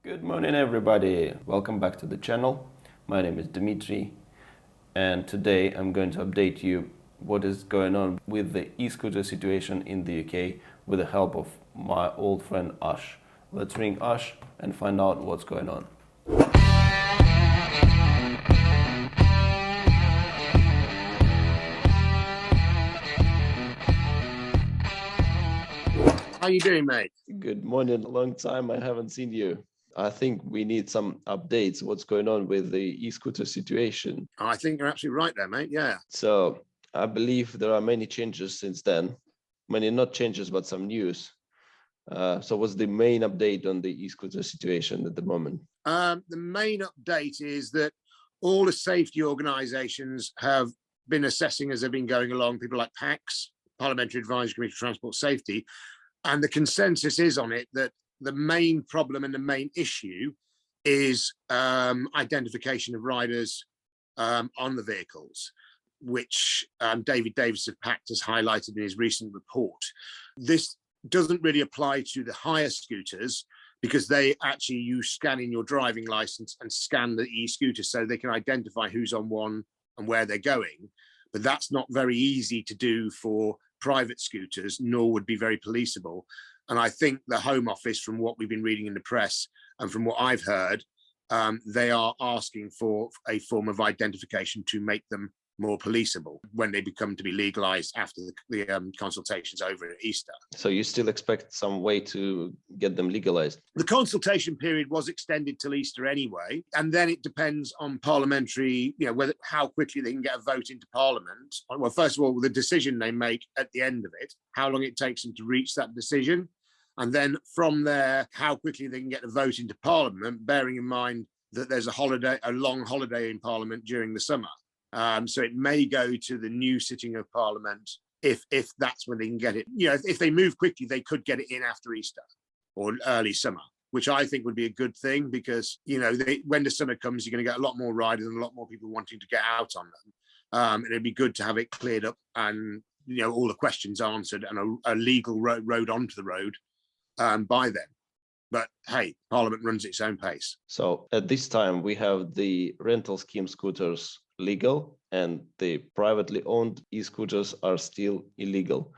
Good morning, everybody. Welcome back to the channel. My name is Dimitri, and today I'm going to update you what is going on with the e-scooter situation in the UK with the help of my old friend Ashe. Let's ring Ashe and find out what's going on. How you doing, mate? Good morning. Long time I haven't seen you. I think we need some updates. What's going on with the e-scooter situation? I think you're absolutely right there, mate. Yeah. So I believe there are many changes since then. Many not changes, but some news. So what's the main update on the e-scooter situation at the moment? The main update is that all the safety organisations have been assessing as they've been going along, people like PACS, Parliamentary Advisory Committee for Transport Safety, and the consensus is on it that the main problem and the main issue is identification of riders on the vehicles, which David Davis of PACT has highlighted in his recent report. This doesn't really apply to the hire scooters because you scan in your driving license and scan the e-scooter so they can identify who's on one and where they're going. But that's not very easy to do for private scooters, nor would be very policeable. And I think the Home Office, from what we've been reading in the press and from what I've heard, they are asking for a form of identification to make them more policeable when they become to be legalized after the consultation's over at Easter. So you still expect some way to get them legalized? The consultation period was extended till Easter anyway, and then it depends on parliamentary, how quickly they can get a vote into Parliament. Well, first of all, the decision they make at the end of it, how long it takes them to reach that decision, and then from there, how quickly they can get a vote into Parliament, bearing in mind that there's a long holiday in Parliament during the summer. So it may go to the new sitting of Parliament if that's when they can get it. If they move quickly, they could get it in after Easter or early summer, which I think would be a good thing because, when the summer comes, you're going to get a lot more riders and a lot more people wanting to get out on them. And it'd be good to have it cleared up and, all the questions answered and a legal road onto the road by then. But hey, Parliament runs its own pace. So at this time, we have the rental scheme scooters legal and the privately owned e-scooters are still illegal.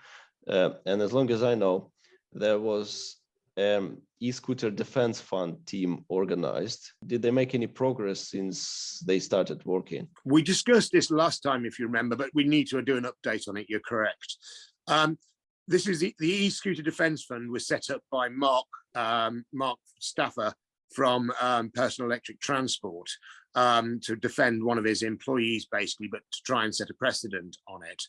And as long as I know, there was e-scooter defense fund team organized. Did they make any progress since they started working? We discussed this last time, if you remember, but we need to do an update on it. You're correct. This is the e-scooter defense fund was set up by Mark Staffer from Personal Electric Transport to defend one of his employees, basically, but to try and set a precedent on it.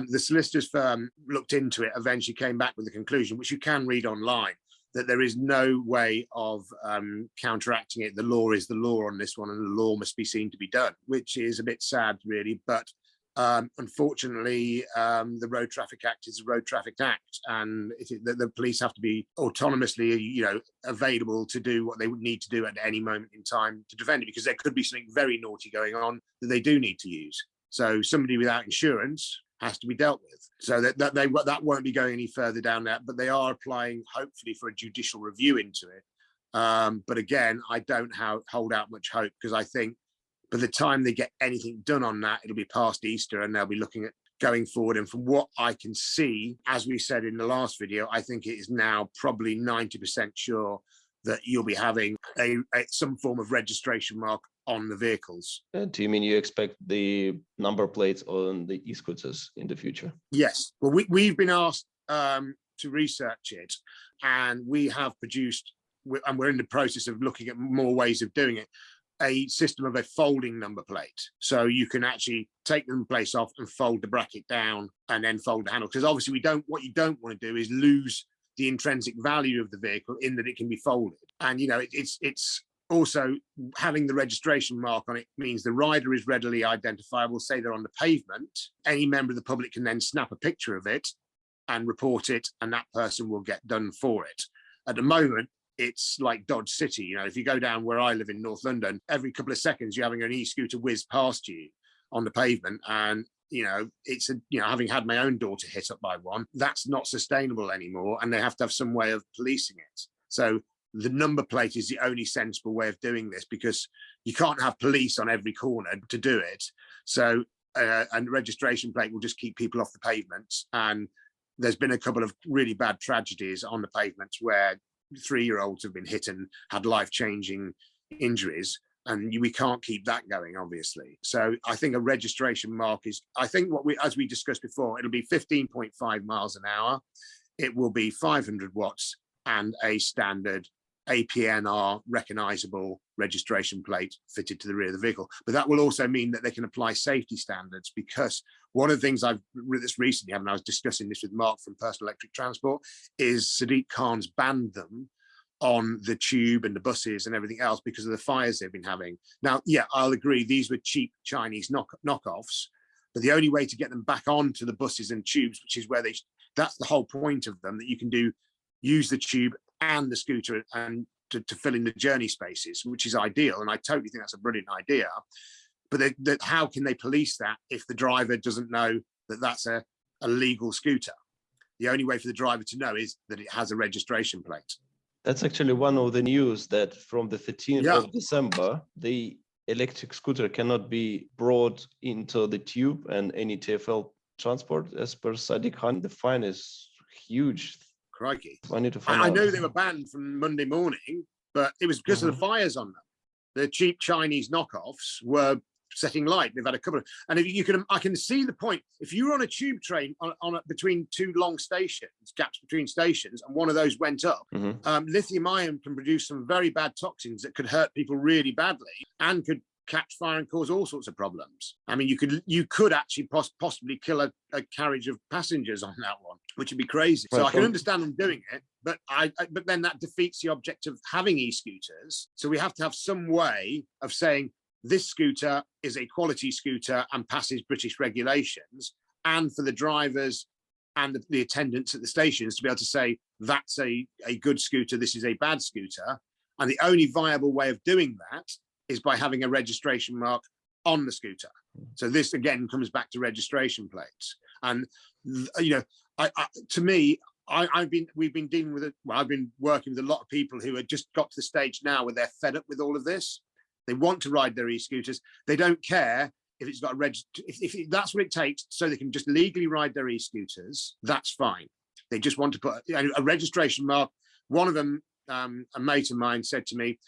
The solicitors firm looked into it, eventually came back with the conclusion, which you can read online, that there is no way of counteracting it. The law is the law on this one, and the law must be seen to be done, which is a bit sad, really. But unfortunately, the Road Traffic Act is a Road Traffic Act, and the police have to be autonomously, available to do what they would need to do at any moment in time to defend it, because there could be something very naughty going on that they do need to use. So somebody without insurance has to be dealt with. So that won't be going any further down that, but they are applying, hopefully, for a judicial review into it. But again, I don't hold out much hope, because I think by the time they get anything done on that, it'll be past Easter and they'll be looking at going forward. And from what I can see, as we said in the last video, I think it is now probably 90% sure that you'll be having some form of registration mark on the vehicles. Do you mean you expect the number plates on the e-scooters in the future? Yes. Well, we've been asked to research it, and we have produced, and we're in the process of looking at more ways of doing it, a system of a folding number plate. So you can actually take the number plate off and fold the bracket down and then fold the handle. Because obviously what you don't want to do is lose the intrinsic value of the vehicle in that it can be folded. And, it's also having the registration mark on it means the rider is readily identifiable. Say they're on the pavement, any member of the public can then snap a picture of it and report it, and that person will get done for it. At the moment, it's like Dodge City. If you go down where I live in North London, every couple of seconds you're having an e-scooter whiz past you on the pavement, and it's having had my own daughter hit up by one, that's not sustainable anymore, and they have to have some way of policing it. So the number plate is the only sensible way of doing this, because you can't have police on every corner to do it. So and registration plate will just keep people off the pavements. And there's been a couple of really bad tragedies on the pavements where 3-year-olds have been hit and had life-changing injuries, and we can't keep that going, obviously. So I think a registration mark is, I think what we, as we discussed before, it'll be 15.5 miles an hour. It will be 500 watts and a standard APNR recognizable registration plate fitted to the rear of the vehicle. But that will also mean that they can apply safety standards, because one of the things I've this recently, and I was discussing this with Mark from Personal Electric Transport, is Sadiq Khan's banned them on the tube and the buses and everything else because of the fires they've been having. Now, yeah, I'll agree, these were cheap Chinese knockoffs, but the only way to get them back onto the buses and tubes, which is where that's the whole point of them, that you can use the tube and the scooter and to fill in the journey spaces, which is ideal. And I totally think that's a brilliant idea. But how can they police that if the driver doesn't know that that's a legal scooter? The only way for the driver to know is that it has a registration plate. That's actually one of the news, that from the 13th of December, the electric scooter cannot be brought into the tube and any TfL transport, as per Sadiq Khan. The fine is huge. Crikey. I need to find I out. know they were banned from Monday morning, but it was because of the fires on them. The cheap Chinese knockoffs were setting light. They've had a couple of, and if you can, I can see the point. If you were on a tube train between two long stations, gaps between stations, and one of those went up, lithium ion can produce some very bad toxins that could hurt people really badly and could catch fire and cause all sorts of problems. I mean, you could actually possibly kill a carriage of passengers on that one, which would be crazy. So I can understand them doing it, but but then that defeats the object of having e-scooters. So we have to have some way of saying this scooter is a quality scooter and passes British regulations, and for the drivers and the attendants at the stations to be able to say that's a good scooter, this is a bad scooter. And the only viable way of doing that is by having a registration mark on the scooter. So this again comes back to registration plates. And you know, we've been dealing with it. Well, I've been working with a lot of people who have just got to the stage now where they're fed up with all of this. They want to ride their e-scooters. They don't care if it's got a if that's what it takes so they can just legally ride their e-scooters. That's fine. They just want to put a registration mark. One of them, a mate of mine, said to me,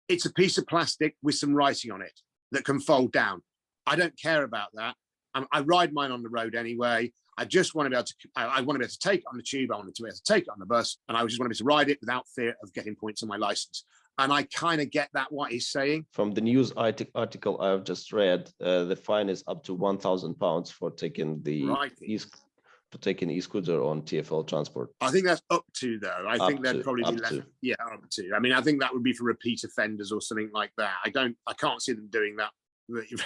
"It's a piece of plastic with some writing on it that can fold down. I don't care about that. I ride mine on the road anyway. I just want to be able to. I want to be able to take it on the tube. I want to be able to take it on the bus, and I just want to be able to ride it without fear of getting points on my license." And I kind of get that, what he's saying. From the news article I've just read, the fine is up to £1,000 for taking the e-scooter on TfL transport. I think that's up to, though. I think there'd probably be less. Yeah, up to. I mean, I think that would be for repeat offenders or something like that. I can't see them doing that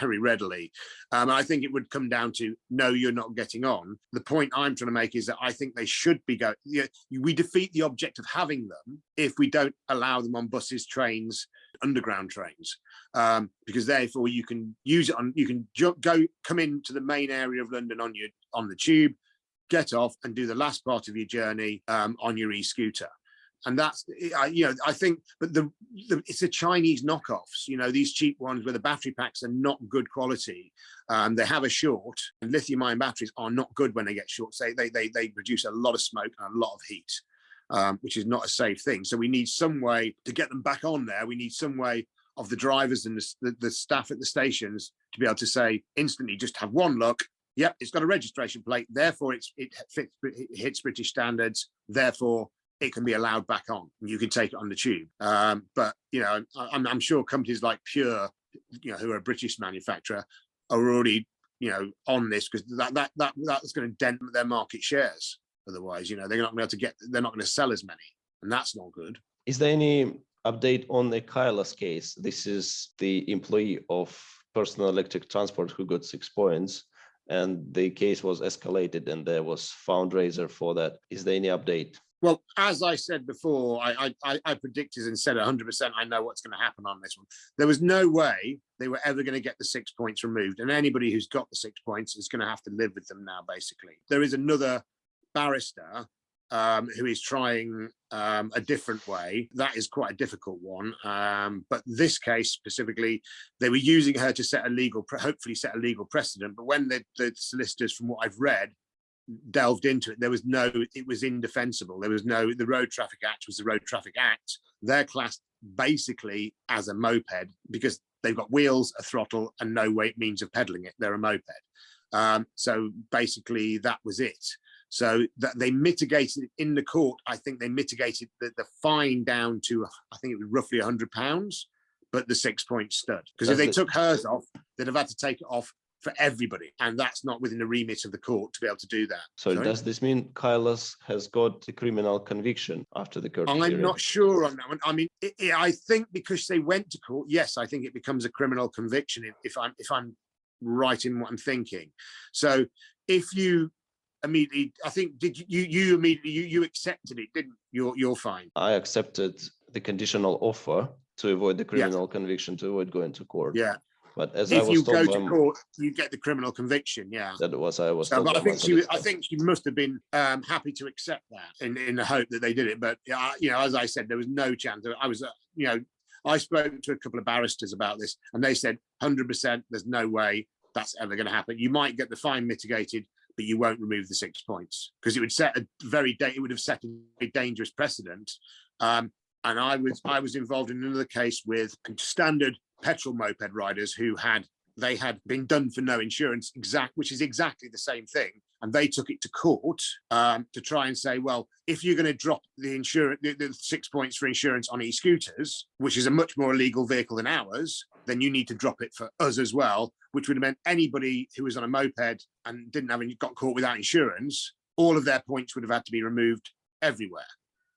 very readily. I think it would come down to, no, you're not getting on. The point I'm trying to make is that I think they should be going. We defeat the object of having them if we don't allow them on buses, trains, underground trains, because therefore you can use it on. You can come into the main area of London on the tube, get off, and do the last part of your journey on your e-scooter. And that's, I think, but it's the Chinese knockoffs, these cheap ones where the battery packs are not good quality. They have a short, and lithium ion batteries are not good when they get short. So they produce a lot of smoke and a lot of heat, which is not a safe thing. So we need some way to get them back on there. We need some way of the drivers and the staff at the stations to be able to say instantly, just have one look. Yep, it's got a registration plate. Therefore, it hits British standards. Therefore, it can be allowed back on, and you can take it on the tube. But I'm sure companies like Pure, who are a British manufacturer, are already on this, because that's going to dent their market shares. Otherwise, they're not going to be able to they're not going to sell as many, and that's not good. Is there any update on the Kailas case? This is the employee of Personal Electric Transport who got 6 points, and the case was escalated, and there was fundraiser for that. Is there any update? Well, as I said before, I predicted and said 100% I know what's going to happen on this one. There was no way they were ever going to get the 6 points removed. And anybody who's got the 6 points is going to have to live with them now, basically. There is another barrister who is trying a different way. That is quite a difficult one. But this case specifically, they were using her to set a legal, hopefully set a legal precedent. But when the solicitors, from what I've read, delved into it, it was indefensible. There was no, the Road Traffic Act was the Road Traffic Act. They're classed basically as a moped because they've got wheels, a throttle, and no means of pedaling it. They're a moped. So basically that was it. So that they mitigated in the court. I think they mitigated the fine down to, I think it was roughly £100, but the 6 points stood. Because if they took hers off, they'd have had to take it off for everybody, and that's not within the remit of the court to be able to do that. So does this mean Kailas has got a criminal conviction after the court period? I'm not sure on that one. I mean, I think because they went to court, yes, I think it becomes a criminal conviction if I'm right in what I'm thinking. So if you immediately, I think, did you immediately you accepted it, didn't you? You're fine. I accepted the conditional offer to avoid the criminal conviction, to avoid going to court. Yeah. But as if I was you told go to court, you get the criminal conviction. Yeah, that was I was so, told. but I think she must have been happy to accept that in the hope that they did it. But you know, as I said, there was no chance. I was, you know, I spoke to a couple of barristers about this, and they said 100%. There's no way that's ever going to happen. You might get the fine mitigated, but you won't remove the 6 points because it would set a it would have set a dangerous precedent. And I was involved in another case with standard petrol moped riders who had been done for no insurance, which is exactly the same thing, and they took it to court to try and say, well, if you're going to drop the insurance, the 6 points for insurance on e-scooters, which is a much more illegal vehicle than ours, then you need to drop it for us as well, which would have meant anybody who was on a moped and got caught without insurance, all of their points would have had to be removed everywhere.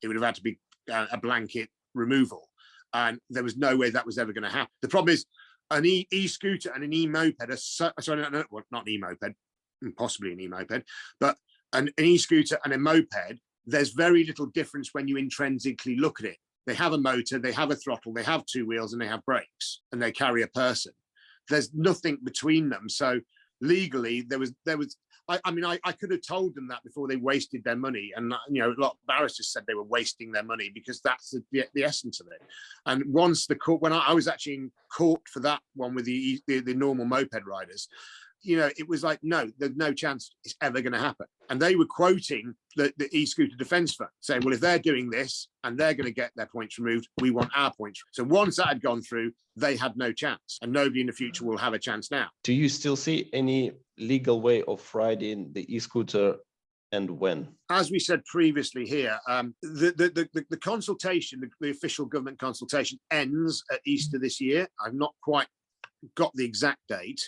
It would have had to be a blanket removal. And there was no way that was ever going to happen. The problem is an e-scooter and an e-moped are sorry, not an e-moped, possibly an e-moped, but an e-scooter and a moped, there's very little difference when you intrinsically look at it. They have a motor, they have a throttle, they have two wheels, and they have brakes, and they carry a person. There's nothing between them. So legally, there was. I mean, I could have told them that before they wasted their money, and you know, a lot of barristers said they were wasting their money because that's the essence of it. And once the court, when I was actually in court for that one with the normal moped riders, you know, it was like, no, there's no chance it's ever going to happen. And they were quoting the e-scooter defence fund, saying, well, if they're doing this and they're going to get their points removed, we want our points. So once that had gone through, they had no chance, and nobody in the future will have a chance now. Do you still see any legal way of riding the e-scooter, and when? As we said previously here, the consultation, the official government consultation, ends at Easter this year. I've not quite got the exact date.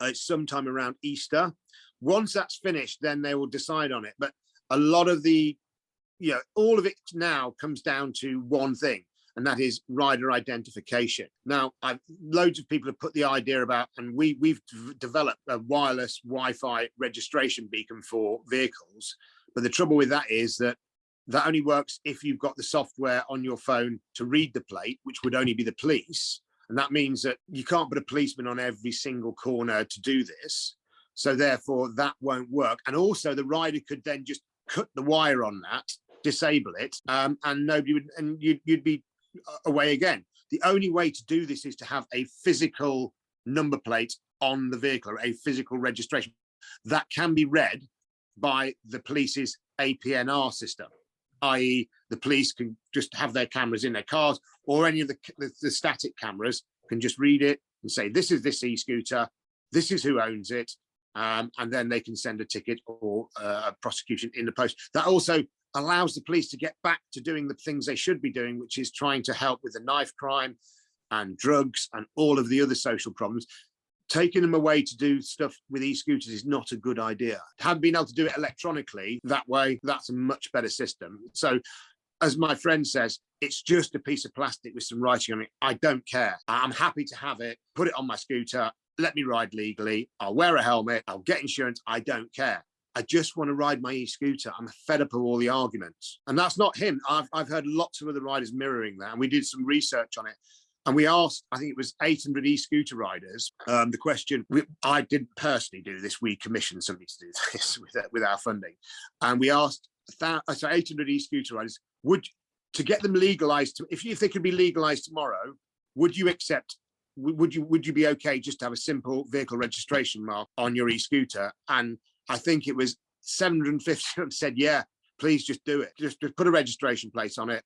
It's sometime around Easter. Once that's finished, then they will decide on it. But a lot of all of it now comes down to one thing, and that is rider identification. Now, loads of people have put the idea about, and we've developed a wireless Wi-Fi registration beacon for vehicles. But the trouble with that is that only works if you've got the software on your phone to read the plate, which would only be the police. And that means that you can't put a policeman on every single corner to do this. So therefore, that won't work. And also, the rider could then just cut the wire on that, disable it, and nobody would, and you'd be away again. The only way to do this is to have a physical number plate on the vehicle, or a physical registration that can be read by the police's APNR system, i.e. the police can just have their cameras in their cars, or any of the static cameras can just read it and say, this is this e-scooter, this is who owns it, and then they can send a ticket or a prosecution in the post. That also allows the police to get back to doing the things they should be doing, which is trying to help with the knife crime and drugs and all of the other social problems. Taking them away to do stuff with e-scooters is not a good idea. Having been able to do it electronically that way, that's a much better system. So, as my friend says, it's just a piece of plastic with some writing on it. I don't care. I'm happy to have it, put it on my scooter, let me ride legally. I'll wear a helmet, I'll get insurance. I don't care. I just want to ride my e-scooter. I'm fed up of all the arguments. And that's not him. I've heard lots of other riders mirroring that. And we did some research on it. And we asked, I think it was 800 e-scooter riders, the question, I didn't personally do this, we commissioned somebody to do this with our funding. And we asked so 800 e-scooter riders, to get them legalized, if they could be legalized tomorrow, would you accept? Would you be okay just to have a simple vehicle registration mark on your e-scooter? And I think it was 750 said, yeah, please just do it. Just put a registration plate on it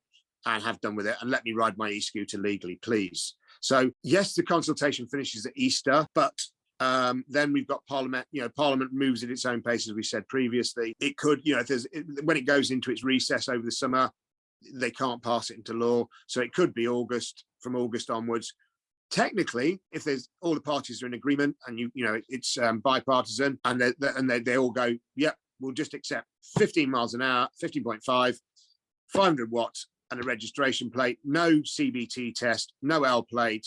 and have done with it, and let me ride my e-scooter legally, please. So yes, the consultation finishes at Easter, but then we've got Parliament. Parliament moves at its own pace, as we said previously. It could, when it goes into its recess over the summer, they can't pass it into law. So it could be August, from August onwards. Technically, if there's all the parties are in agreement and it's bipartisan, and they all go, yep, we'll just accept 15 miles an hour, 15.5, 500 watts, and a registration plate, no CBT test, no L plate,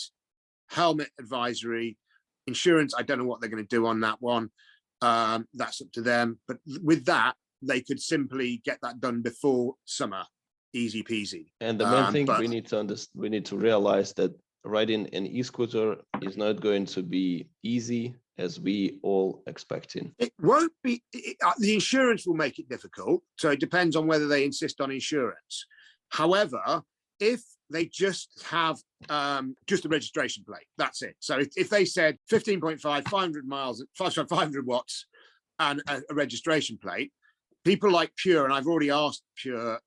helmet advisory, insurance. I don't know what they're going to do on that one. That's up to them. But with that, they could simply get that done before summer, easy peasy. And the main thing we need to realize that riding an e-scooter is not going to be easy as we all expecting. It won't be. The insurance will make it difficult. So it depends on whether they insist on insurance. However, if they just have just a registration plate, that's it. So if they said 15.5, 500 miles, 500 watts, and a registration plate, people like Pure, and I've already asked Pure,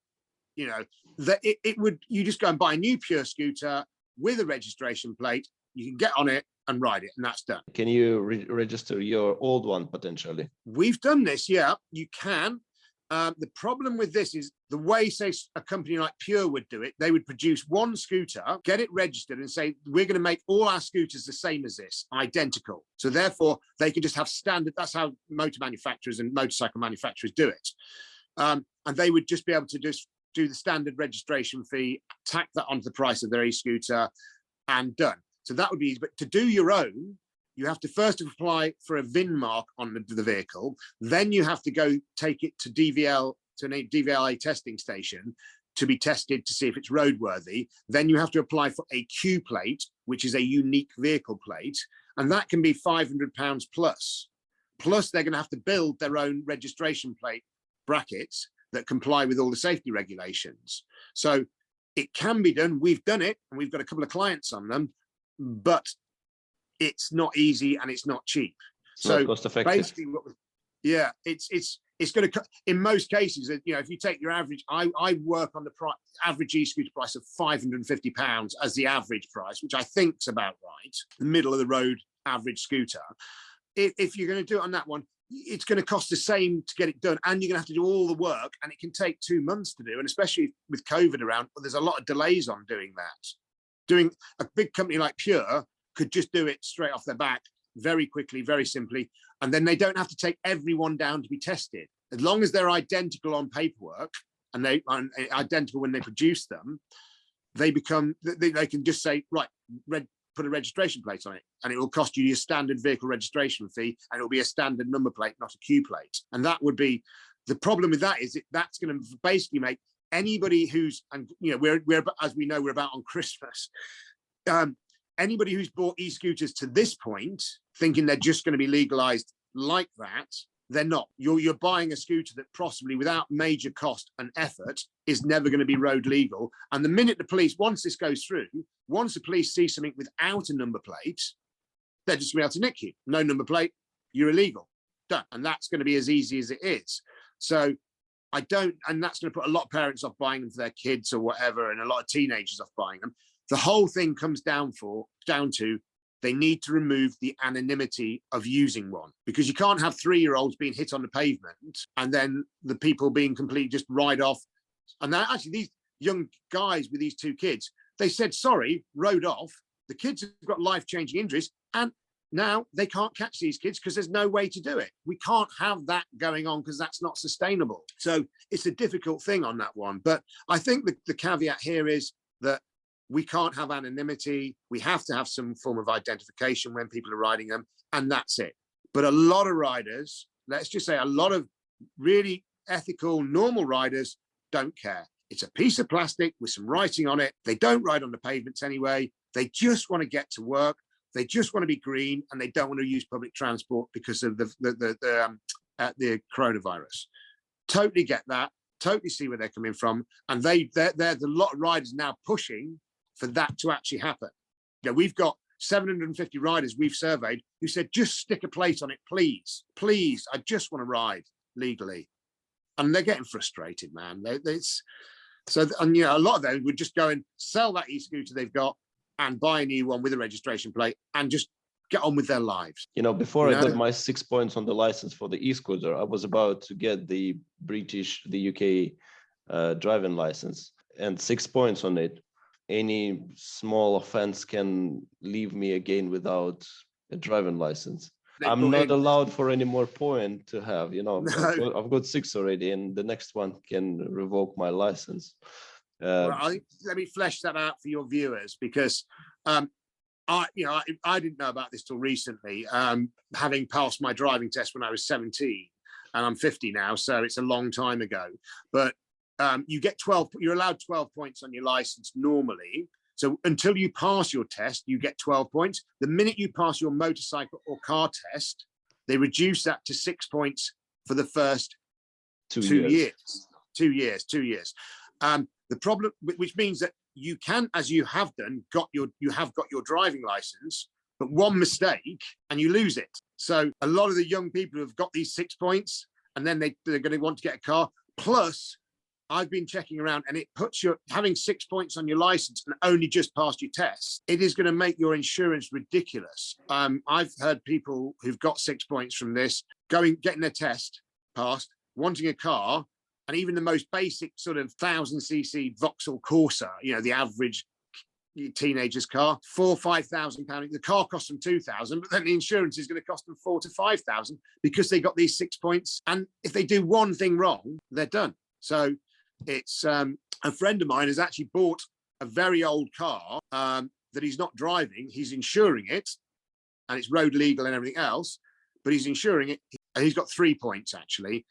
that it would, you just go and buy a new Pure scooter with a registration plate, you can get on it and ride it, and that's done. Can you register your old one potentially? We've done this, yeah, you can. The problem with this is the way, say, a company like Pure would do it. They would produce one scooter, get it registered, and say, we're going to make all our scooters the same as this, identical. So therefore, they can just have standard. That's how motor manufacturers and motorcycle manufacturers do it. And they would just be able to just do the standard registration fee, tack that onto the price of their e-scooter, and done. So that would be easy. But to do your own, you have to first apply for a VIN mark on the vehicle. Then you have to go take it to DVL, to an DVLA testing station, to be tested to see if it's roadworthy. Then you have to apply for a Q plate, which is a unique vehicle plate, and that can be £500 plus. Plus, they're going to have to build their own registration plate brackets that comply with all the safety regulations. So it can be done. We've done it, and we've got a couple of clients on them, but it's not easy and it's not cheap. So cost effective. Basically, it's going to, in most cases, if you take your average, I work on the average e-scooter price of £550 as the average price, which I think is about right, the middle of the road average scooter. If you're going to do it on that one, it's going to cost the same to get it done, and you're going to have to do all the work, and it can take 2 months to do. And especially with COVID around, there's a lot of delays on doing that. Doing a big company like Pure could just do it straight off their back, very quickly, very simply, and then they don't have to take everyone down to be tested. As long as they're identical on paperwork and they are identical when they produce them, they can just say, right, put a registration plate on it, and it will cost you your standard vehicle registration fee, and it will be a standard number plate, not a Q plate. And that would be the problem with that, is that's going to basically make anybody who's, and we're as we know, we're about on Christmas. Anybody who's bought e-scooters to this point, thinking they're just going to be legalized like that, they're not. You're buying a scooter that possibly, without major cost and effort, is never going to be road legal. And the minute the police, once this goes through, once the police see something without a number plate, they're just going to be able to nick you. No number plate, you're illegal. Done. And that's going to be as easy as it is. So and that's going to put a lot of parents off buying them for their kids or whatever, and a lot of teenagers off buying them. The whole thing comes down to they need to remove the anonymity of using one, because you can't have 3-year-olds being hit on the pavement and then the people being completely just ride off. And that, actually, these young guys with these 2 kids, they said sorry, rode off. The kids have got life-changing injuries, and now they can't catch these kids because there's no way to do it. We can't have that going on because that's not sustainable. So it's a difficult thing on that one. But I think the caveat here is that we can't have anonymity. We have to have some form of identification when people are riding them, and that's it. But a lot of riders, let's just say a lot of really ethical, normal riders don't care. It's a piece of plastic with some writing on it. They don't ride on the pavements anyway. They just want to get to work. They just want to be green, and they don't want to use public transport because of the coronavirus. Totally get that. totally see where they're coming from. And there's a lot of riders now pushing for that to actually happen. You know, we've got 750 riders we've surveyed who said, just stick a plate on it, please, please. I just want to ride legally. And they're getting frustrated, man. And you know, a lot of them would just go and sell that e-scooter they've got and buy a new one with a registration plate and just get on with their lives. You know, before I got my 6 points on the license for the e-scooter, I was about to get the UK driving license, and 6 points on it. Any small offense can leave me again without a driving license. I'm not allowed for any more point to have, you know. No. I've got 6 already, and the next one can revoke my license. Well, let me flesh that out for your viewers, because I didn't know about this till recently, having passed my driving test when I was 17, and I'm 50 now, so it's a long time ago. But you get 12, you're allowed 12 points on your license normally. So until you pass your test, you get 12 points. The minute you pass your motorcycle or car test, they reduce that to 6 points for the first 2 years. 2 years. The problem, which means that you can, as you have done, you have got your driving license, but one mistake and you lose it. So a lot of the young people have got these 6 points, and then they're going to want to get a car. Plus, I've been checking around, and it puts having 6 points on your license and only just passed your test. It is going to make your insurance ridiculous. I've heard people who've got 6 points from this getting their test passed, wanting a car, and even the most basic sort of 1000cc Vauxhall Corsa, you know, the average teenager's car, £4,000-5,000. The car costs them 2,000, but then the insurance is going to cost them 4,000 to 5,000 because they got these 6 points. And if they do one thing wrong, they're done. So it's a friend of mine has actually bought a very old car that he's not driving. He's insuring it, and it's road legal and everything else, but he's insuring it. And he's got 3 points actually.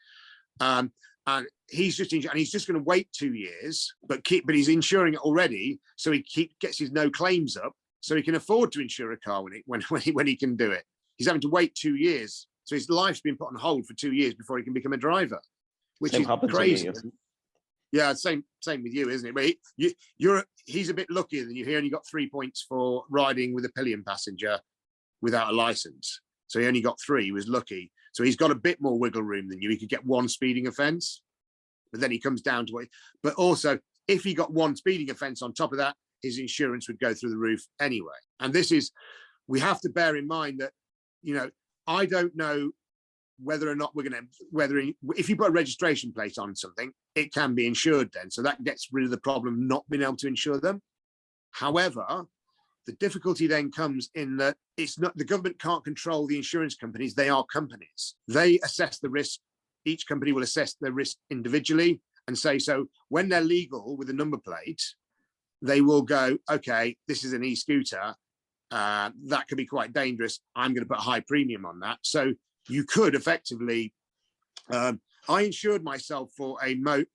And he's just going to wait 2 years, but he's insuring it already, so he gets his no claims up, so he can afford to insure a car when he can do it. He's having to wait 2 years, so his life's been put on hold for 2 years before he can become a driver, which is crazy. Yeah, same with you, isn't it? But he's a bit luckier than you. He only got 3 points for riding with a pillion passenger without a license, so he only got 3. He was lucky. So he's got a bit more wiggle room than you. He could get 1 speeding offence, but then he comes down to it. But also, if he got 1 speeding offence on top of that, his insurance would go through the roof anyway. And we have to bear in mind that, you know, I don't know whether or not if you put a registration plate on something, it can be insured then. So that gets rid of the problem of not being able to insure them. However, the difficulty then comes in that the government can't control the insurance companies. They are companies. They assess the risk. Each company will assess their risk individually and say, so when they're legal with a number plate, they will go, okay, this is an e-scooter. That could be quite dangerous. I'm going to put a high premium on that. So you could effectively, I insured myself for an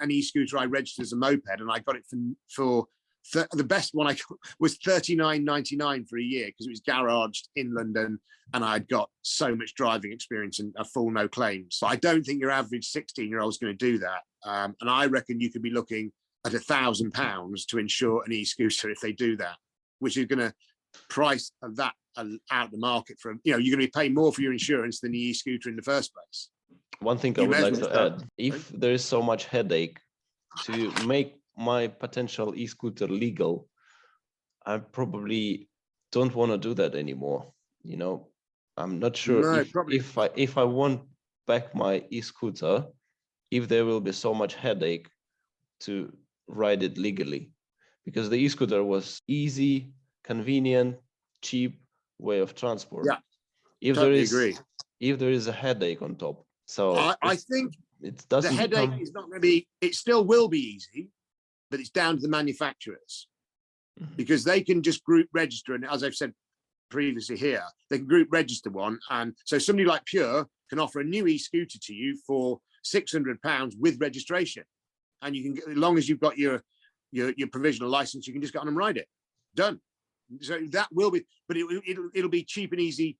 e-scooter I registered as a moped, and I got it for the best one I got was £39.99 for a year, because it was garaged in London and I'd got so much driving experience and a full no claims. But I don't think your average 16-year-old is going to do that. And I reckon you could be looking at £1,000 to insure an e-scooter if they do that, which is going to price that out the market from, you know, you're going to be paying more for your insurance than the e-scooter in the first place. One thing I would like to add, if there is so much headache to make my potential e-scooter legal, I probably don't want to do that anymore. You know, I'm not sure if I want back my e-scooter, if there will be so much headache to ride it legally, because the e-scooter was easy, convenient, cheap way of transport. Yeah, if there is a headache on top, so I think it doesn't. The headache is not going to be. It still will be easy, but it's down to the manufacturers, because they can just group register, and as I've said previously here, they can group register one, and so somebody like Pure can offer a new e-scooter to you for £600 with registration, and you can get, as long as you've got your provisional license, you can just get on and ride it. Done. So that will be, but it'll be cheap and easy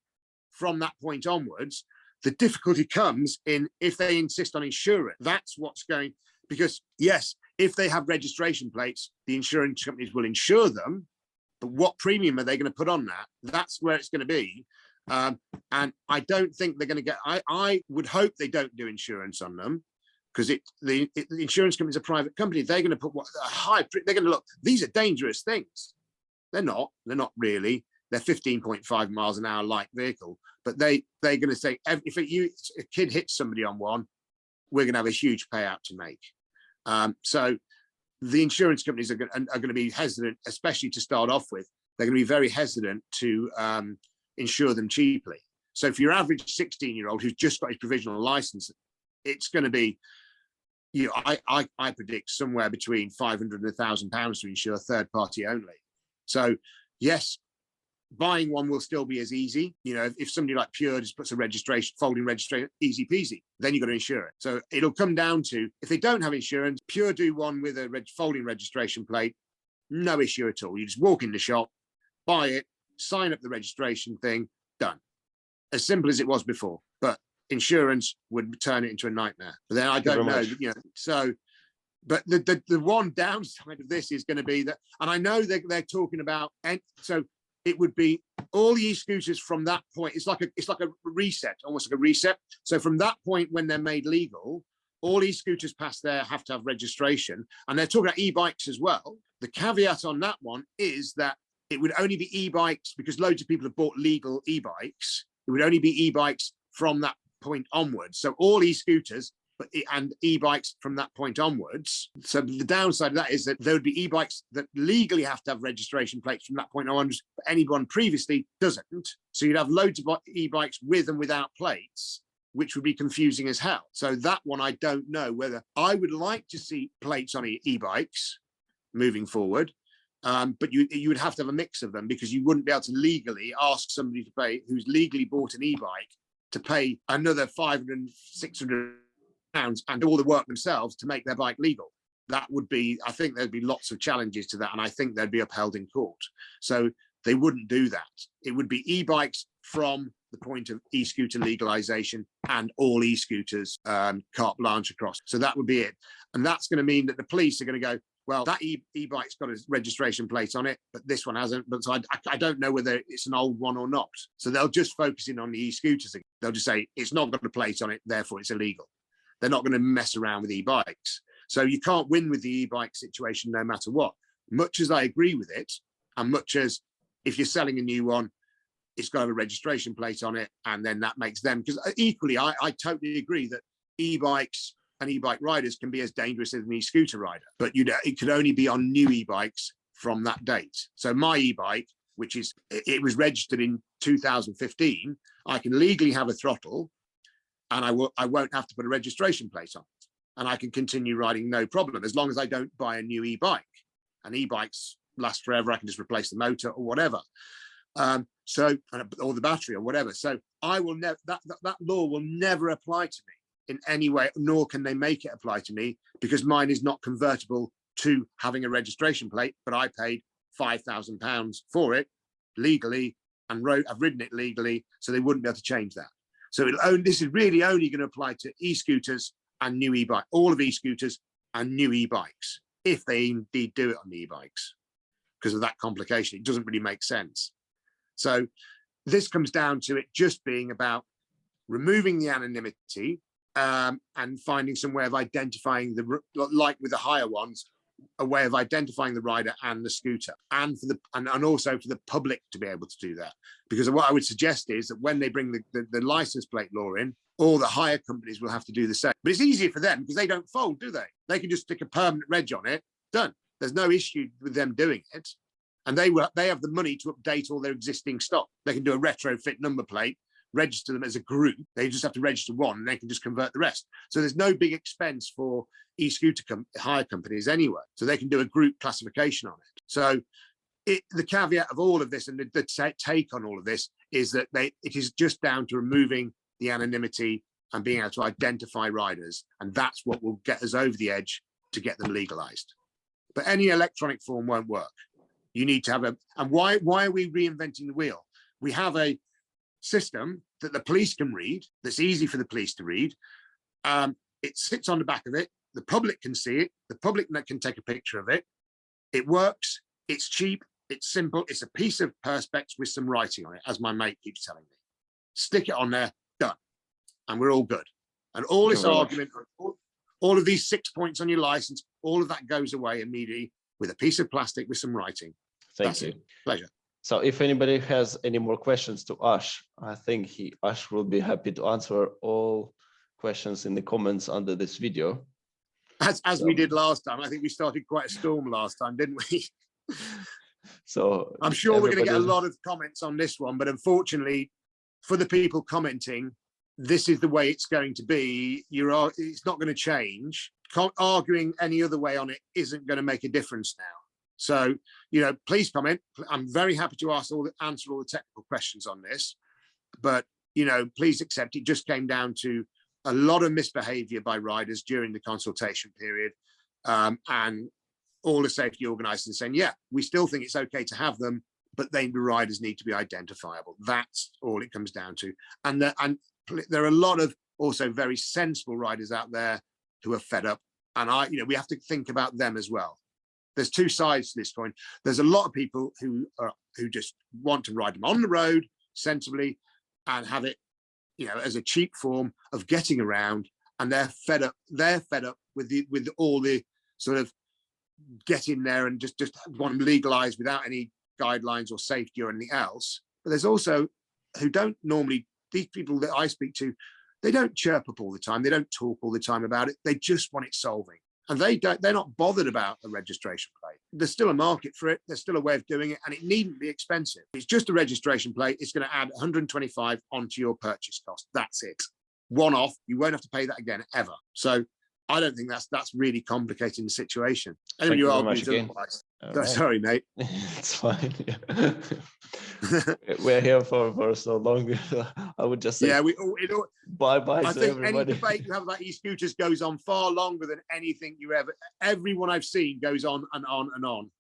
from that point onwards. The difficulty comes in if they insist on insurance. That's what's going, Because yes, if they have registration plates, the insurance companies will insure them, but what premium are they going to put on that? That's where it's going to be. And I don't think they're going to get, I would hope they don't do insurance on them, because the insurance company is a private company. They're going to put they're going to look, these are dangerous things. They're not really. They're 15.5 miles an hour light vehicle, but they're going to say, if a kid hits somebody on one, we're going to have a huge payout to make. So the insurance companies are going to be hesitant, especially to start off with. They're going to be very hesitant to insure them cheaply. So for your average 16-year-old who's just got his provisional license, it's going to be, I predict somewhere between £500 and £1,000 to insure third party only. So yes, buying one will still be as easy. If somebody like Pure just puts a folding registration, easy peasy, then you've got to insure it. So it'll come down to, if they don't have insurance, Pure do one with a folding registration plate, no issue at all. You just walk in the shop, buy it, sign up the registration thing, done. As simple as it was before. But insurance would turn it into a nightmare. But then I don't know, so. But the one downside of this is going to be that, and I know they're talking about, and so it would be all the e-scooters from that point. It's like a reset, almost like a reset. So from that point when they're made legal, all e-scooters past there have to have registration, and they're talking about e-bikes as well. The caveat on that one is that it would only be e-bikes, because loads of people have bought legal e-bikes. It would only be e-bikes from that point onwards. So all e-scooters and e-bikes from that point onwards. So the downside of that is that there would be e-bikes that legally have to have registration plates from that point onwards, but anyone previously doesn't. So you'd have loads of e-bikes with and without plates, which would be confusing as hell. So that one, I don't know whether I would like to see plates on e-bikes moving forward. But you would have to have a mix of them, because you wouldn't be able to legally ask somebody to pay, who's legally bought an e-bike, to pay another 500, 600 pounds and do all the work themselves to make their bike legal. That would be, I think there'd be lots of challenges to that, and I think they'd be upheld in court. So they wouldn't do that. It would be e-bikes from the point of e-scooter legalization, and all e-scooters carte blanche across. So that would be it. And that's going to mean that the police are going to go, well, that e-bike's got a registration plate on it, but this one hasn't. But so I don't know whether it's an old one or not. So they'll just focus in on the e-scooters. They'll just say it's not got a plate on it, therefore it's illegal. They're not going to mess around with e-bikes. So you can't win with the e-bike situation no matter what. Much as I agree with it, and much as if you're selling a new one, it's got to have a registration plate on it, and then that makes them, because equally, I totally agree that e-bikes and e-bike riders can be as dangerous as an e-scooter rider, but it could only be on new e-bikes from that date. So my e-bike, it was registered in 2015, I can legally have a throttle, and I won't have to put a registration plate on it, and I can continue riding no problem, as long as I don't buy a new e-bike. And e-bikes last forever. I can just replace the motor or whatever, or the battery or whatever. So I will never, that law will never apply to me in any way, nor can they make it apply to me, because mine is not convertible to having a registration plate, but I paid £5,000 for it legally, and I've ridden it legally, so they wouldn't be able to change that. So this is really only going to apply to e-scooters and new e-bike, all of e-scooters and new e-bikes, if they indeed do it on the e-bikes, because of that complication. It doesn't really make sense. So this comes down to it just being about removing the anonymity, and finding some way of identifying like with the higher ones, a way of identifying the rider and the scooter, and also for the public to be able to do that. Because what I would suggest is that when they bring the license plate law in, all the hire companies will have to do the same. But it's easier for them because they don't fold, do they? They can just stick a permanent reg on it, done. There's no issue with them doing it. And they have the money to update all their existing stock. They can do a retrofit number plate, register them as a group. They just have to register one, and they can just convert the rest. So there's no big expense for e-scooter hire companies anyway. So they can do a group classification on it. So the caveat of all of this, and the take on all of this, is that it is just down to removing the anonymity and being able to identify riders. And that's what will get us over the edge to get them legalized. But any electronic form won't work. You need to have and why are we reinventing the wheel? We have a system that the police can read, that's easy for the police to read. It sits on the back of it. the public can see it, the public can take a picture of it. It works, it's cheap, it's simple, it's a piece of perspex with some writing on it, as my mate keeps telling me. Stick it on there, done, and we're all good. And all this argument, all of these 6 points on your license, all of that goes away immediately with a piece of plastic with some writing. Thank you. Pleasure. So if anybody has any more questions to Ashe, I think Ashe will be happy to answer all questions in the comments under this video. As we did last time. I think we started quite a storm last time, didn't we? So I'm sure we're going to get a lot of comments on this one, but unfortunately for the people commenting, this is the way it's going to be. It's not going to change. Arguing any other way on it isn't going to make a difference now. So, you know, please comment. I'm very happy to answer all the technical questions on this, but, you know, please accept it just came down to a lot of misbehavior by riders during the consultation period, and all the safety organisers saying, yeah, we still think it's okay to have them, but then the riders need to be identifiable. That's all it comes down to. And there are a lot of also very sensible riders out there who are fed up, and we have to think about them as well. There's two sides to this coin. There's a lot of people who just want to ride them on the road sensibly and have it, you know, as a cheap form of getting around, and they're fed up. They're fed up with all the sort of get in there and just want them legalized without any guidelines or safety or anything else. But there's also who don't normally, these people that I speak to, they don't chirp up all the time. They don't talk all the time about it. They just want it solving. And they're not bothered about a registration plate. There's still a market for it. There's still a way of doing it, and it needn't be expensive. It's just a registration plate. It's going to add 125 onto your purchase cost. That's it. One off. You won't have to pay that again ever. So I don't think that's really complicating the situation. Thank you very much again. Right. Sorry, mate. It's fine. Yeah. We're here for so long. I would just say, yeah, bye-bye. I think everybody. Any debate you have about e-scooters goes on far longer than anything everyone I've seen goes on and on and on.